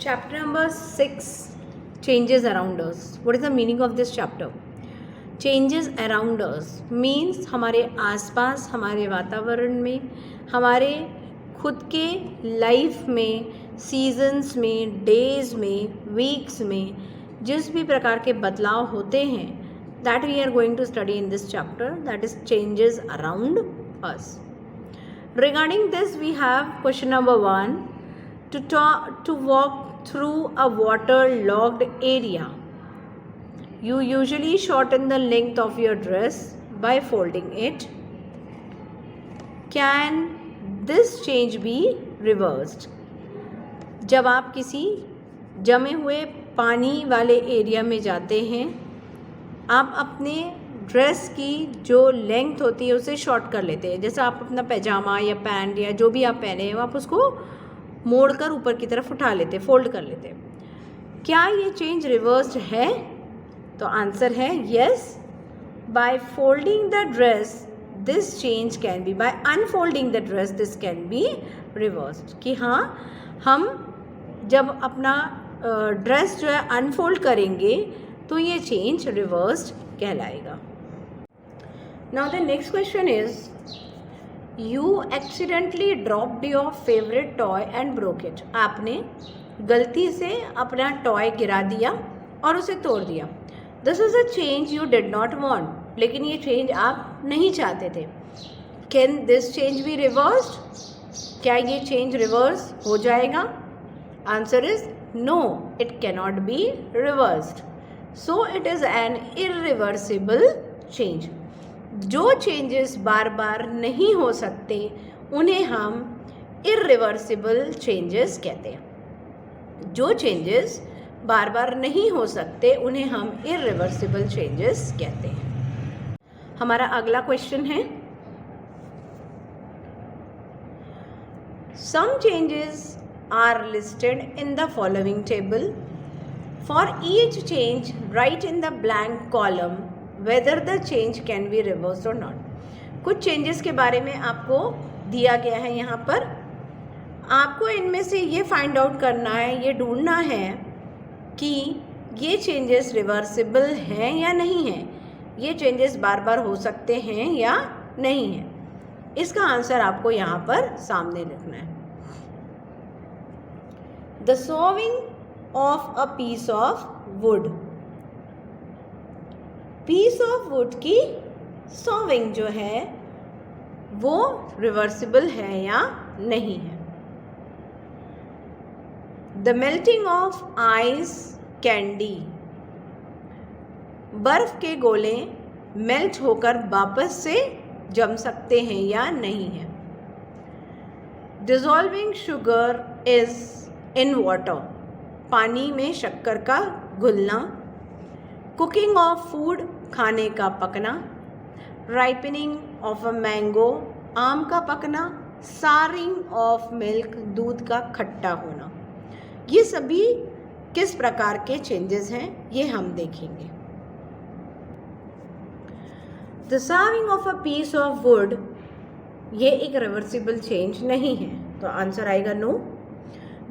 Chapter number 6, changes around us. What is the meaning of this chapter? Changes around us means हमारे आसपास, हमारे वातावरण में, हमारे खुद के लाइफ में, सीजन्स में, डेज में, वीक्स में जिस भी प्रकार के बदलाव होते हैं, that we are going to study in this chapter, that is changes around us. Regarding this, we have question number 1, to walk through a water-logged area. You usually shorten the length of your dress by folding it. Can this change be reversed? जब आप किसी जमे हुए पानी वाले area में जाते हैं, आप अपने ड्रेस की जो लेंथ होती है उसे शॉर्ट कर लेते हैं. जैसे आप अपना पैजामा या पैंट या जो भी आप पहने हैं आप उसको मोड़कर ऊपर की तरफ उठा लेते, फोल्ड कर लेते. क्या ये चेंज रिवर्स्ड है? तो आंसर है yes. By folding the dress this change can be, by unfolding the dress this can be reversed. कि हाँ, हम जब अपना ड्रेस जो है अनफोल्ड करेंगे तो ये चेंज रिवर्स्ड कहलाएगा. Now the next question is, You accidentally dropped your favorite toy and broke it. आपने गलती से अपना टॉय गिरा दिया और उसे तोड़ दिया. This is a change you did not want. लेकिन ये चेंज आप नहीं चाहते थे. Can this change be reversed? क्या ये चेंज रिवर्स हो जाएगा? Answer is no, it cannot be reversed. So it is an irreversible change. जो चेंजेस बार बार नहीं हो सकते उन्हें हम इर्रिवर्सिबल चेंजेस कहते हैं. जो चेंजेस बार बार नहीं हो सकते उन्हें हम इर्रिवर्सिबल चेंजेस कहते हैं. हमारा अगला क्वेश्चन है, some changes are listed in the following table. For each change write in the blank column whether the change can be reversed or not. कुछ चेंजेस के बारे में आपको दिया गया है यहाँ पर. आपको इनमें से ये फाइंड आउट करना है, ये ढूंढना है कि ये चेंजेस रिवर्सिबल हैं या नहीं हैं, ये चेंजेस बार बार हो सकते हैं या नहीं हैं. इसका आंसर आपको यहाँ पर सामने लिखना है. The sawing of a piece of wood. Piece of wood की सॉविंग जो है वो रिवर्सिबल है या नहीं है. The melting of ice candy. बर्फ के गोले मेल्ट होकर वापस से जम सकते हैं या नहीं है. Dissolving sugar is in water. पानी में शक्कर का घुलना. कुकिंग ऑफ फूड, खाने का पकना. राइपनिंग ऑफ अ मैंगो, आम का पकना. सारिंग ऑफ मिल्क, दूध का खट्टा होना. ये सभी किस प्रकार के चेंजेस हैं ये हम देखेंगे. The sawing of a piece of wood, ये एक रिवर्सिबल चेंज नहीं है, तो आंसर आएगा no.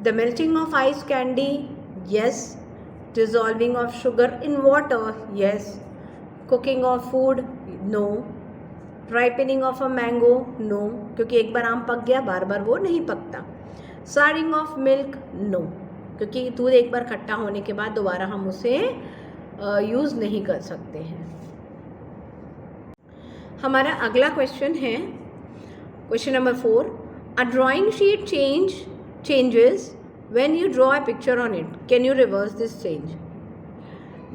The melting of ice candy, yes. Dissolving of sugar in water, yes. Cooking of food, no. Ripening of a mango, no. क्योंकि एक बार आम पक गया बार बार वो नहीं पकता. Souring of milk, no. क्योंकि दूध एक बार खट्टा होने के बाद दोबारा हम उसे यूज़ नहीं कर सकते हैं. हमारा अगला क्वेश्चन है question number 4. A drawing sheet changes when you draw a picture on it. Can you reverse this change?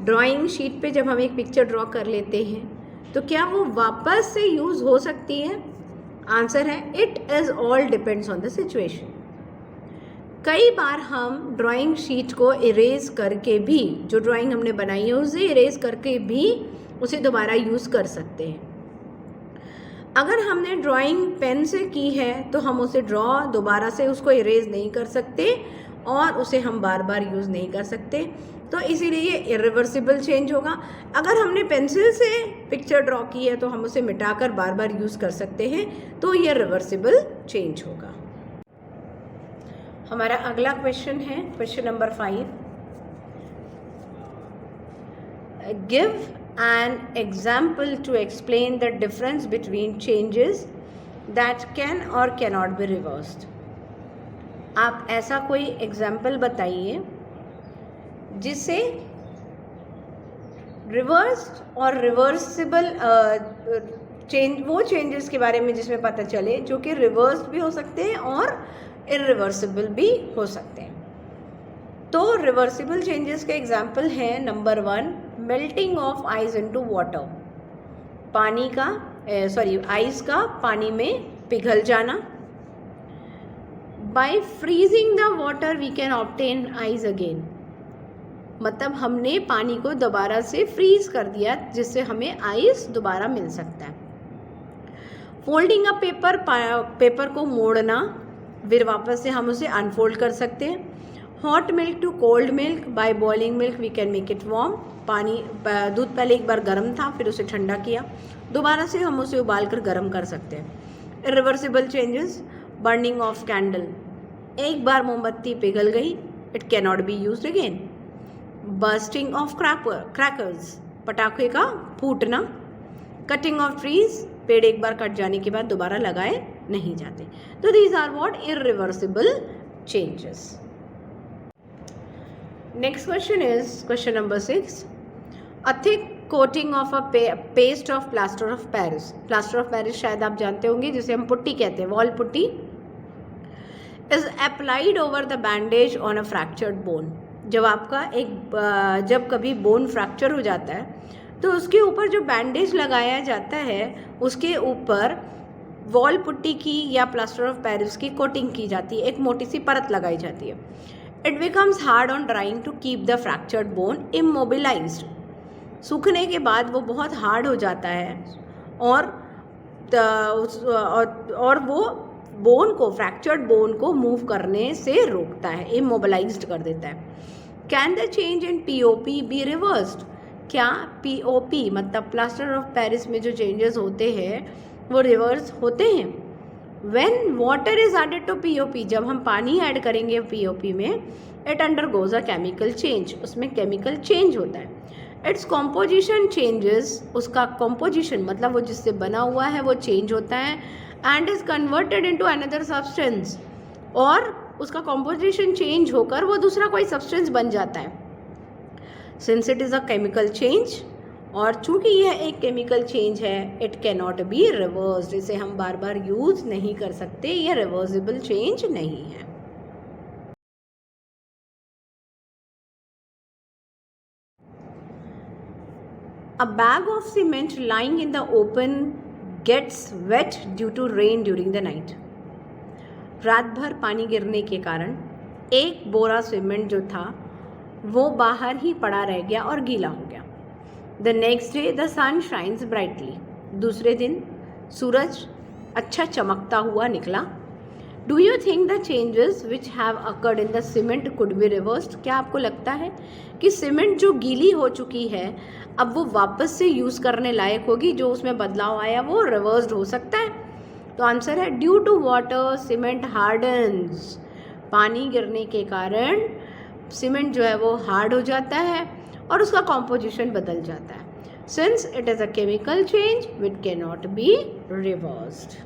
Drawing sheet पे जब हम एक पिक्चर ड्रॉ कर लेते हैं तो क्या वो वापस से यूज़ हो सकती है? आंसर है it is all depends on the situation. कई बार हम ड्राइंग शीट को इरेज करके भी, जो ड्राइंग हमने बनाई है उसे इरेज करके भी उसे दोबारा यूज़ कर सकते हैं. अगर हमने ड्राइंग पेन से की है तो हम उसे दोबारा से उसको इरेज नहीं कर सकते और उसे हम बार बार यूज़ नहीं कर सकते, तो इसीलिए ये इरिवर्सिबल चेंज होगा. अगर हमने पेंसिल से पिक्चर ड्रॉ की है तो हम उसे मिटाकर बार बार यूज़ कर सकते हैं, तो ये रिवर्सिबल चेंज होगा. हमारा अगला क्वेश्चन है question number 5. Give an example to explain the difference between changes that can or cannot be reversed. आप ऐसा कोई एग्जाम्पल बताइए जिससे रिवर्स्ड और रिवर्सिबल वो चेंजेस के बारे में जिसमें पता चले जो कि रिवर्स्ड भी हो सकते हैं और इरिवर्सिबल भी हो सकते हैं. तो रिवर्सिबल चेंजेस के एग्जाम्पल हैं number 1, melting of ice into water. पानी का आइस का पानी में पिघल जाना. By freezing the water we can obtain ice again. मतलब हमने पानी को दोबारा से फ्रीज कर दिया जिससे हमें आइस दोबारा मिल सकता है. फोल्डिंग अ पेपर को मोड़ना, फिर वापस से हम उसे अनफोल्ड कर सकते हैं. Hot milk to cold milk, by boiling milk we can make it warm. दूध पहले एक बार गर्म था, फिर उसे ठंडा किया, दोबारा से हम उसे उबाल कर गर्म कर सकते हैं. Irreversible changes, burning of candle, एक बार मोमबत्ती पिघल गई, it can not be used again. Bursting of crackers, पटाखे का फूटना. कटिंग ऑफ ट्रीज, पेड़ एक बार कट जाने के बाद दोबारा लगाए नहीं जाते. तो these are what irreversible changes. Next question is question number 6. A thick coating of a paste of plaster of Paris. Plaster of Paris शायद आप जानते होंगे, जिसे हम पुट्टी कहते हैं, wall putty. Is applied over the bandage on a fractured bone. जब कभी बोन फ्रैक्चर हो जाता है तो उसके ऊपर जो बैंडेज लगाया जाता है उसके ऊपर वॉल पुट्टी की या प्लास्टर ऑफ पेरिस की कोटिंग की जाती है, एक मोटी सी परत लगाई जाती है. It becomes hard on drying to keep the fractured bone immobilised. सूखने के बाद वो बहुत हार्ड हो जाता है और वो फ्रैक्चर्ड बोन को मूव करने से रोकता है, इमोबिलाइज्ड कर देता है. Can the change in POP be reversed. क्या पीओपी मतलब प्लास्टर ऑफ पेरिस में जो चेंजेस होते हैं वो रिवर्स होते हैं? When water is added to POP, जब हम पानी ऐड करेंगे पीओपी में, it undergoes a chemical change, उसमें केमिकल चेंज होता है. इट्स कॉम्पोजिशन चेंजेस, उसका कॉम्पोजिशन मतलब वो जिससे बना हुआ है वो चेंज होता है. And is converted into another substance, और उसका कॉम्पोजिशन चेंज होकर वो दूसरा कोई सब्सटेंस बन जाता है. Since it is a chemical change, और चूंकि यह एक केमिकल चेंज है, it can not be reversed. इसे हम बार बार यूज नहीं कर सकते, यह रिवर्सिबल चेंज नहीं है. A bag of cement lying in the open gets wet due to rain during the night. रात भर पानी गिरने के कारण एक बोरा सीमेंट जो था वो बाहर ही पड़ा रह गया और गीला हो गया. The next day the sun shines brightly. दूसरे दिन सूरज अच्छा चमकता हुआ निकला. Do you think the changes which have occurred in the cement could be reversed. क्या आपको लगता है कि सीमेंट जो गीली हो चुकी है अब वो वापस से यूज़ करने लायक होगी, जो उसमें बदलाव आया वो रिवर्स्ड हो सकता है? तो आंसर है due to water cement hardens. पानी गिरने के कारण सीमेंट जो है वो हार्ड हो जाता है और उसका कॉम्पोजिशन बदल जाता है. Since it is a chemical change which can not be reversed.